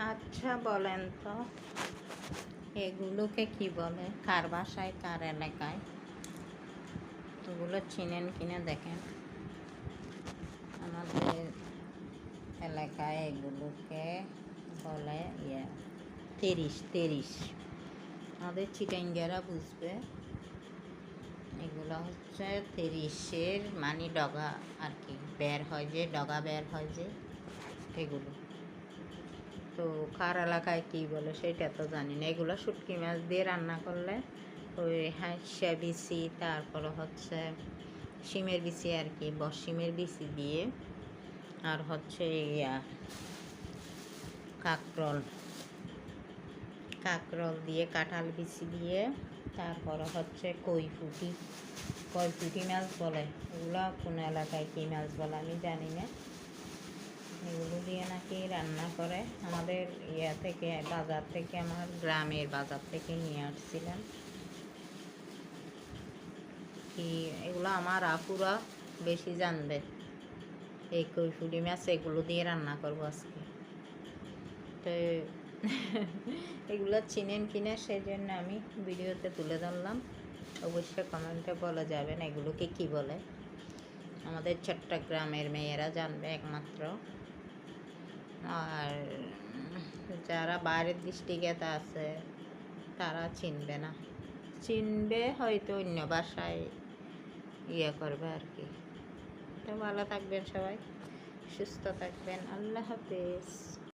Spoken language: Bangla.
আচ্ছা বলেন তো এগুলোকে কি বলে, কার বাসায়, কার এলাকায়? এগুলো চিনেন কিনা দেখেন। আমাদের এলাকায় এগুলোকে বলে তেরিশ। আমাদের চিটাঙ্গেরা বুঝবে। এগুলো হচ্ছে তেরিশের মানে ডগা আর কি, বের হয় যে ডগা বের হয় যে, এগুলো তো কার এলাকায় কী বলে সেটা তো জানি না। এগুলো শুটকি মাছ দিয়ে রান্না করলে ওই হাঁসা বিচি, তারপরে হচ্ছে শিমের বিচি আর কি, শিমের বিচি দিয়ে, আর হচ্ছে কাঁকরোল দিয়ে, কাঁঠাল বিচি দিয়ে, তারপরে হচ্ছে কইফুটি মাছ বলে। এগুলো কোন এলাকায় কী মাছ বলে আমি জানি না। এগুলো দিয়ে নাকি রান্না করে। আমাদের থেকে বাজার থেকে, আমার গ্রামের বাজার থেকে নিয়ে আসছিলাম। কি এগুলো আমার আপুরা বেশি জানবে। এই কইফুটি মাছ এগুলো দিয়ে রান্না করবো আজকে। তো এগুলো চিনেন কিনা সেই জন্য আমি ভিডিওতে তুলে ধরলাম। অবশ্যই কমেন্টে বলা যাবেন এগুলোকে কি বলে। আমাদের চট্টগ্রামের মেয়েরা জানবে একমাত্র, আর যারা বাইরের ডিস্ট্রিক্টে আছে তারা চিনবে না, চিনবে হয়তো অন্য ভাষায় করবে আর কি। তো ভালো থাকবেন সবাই, সুস্থ থাকবেন। আল্লাহ হাফেজ।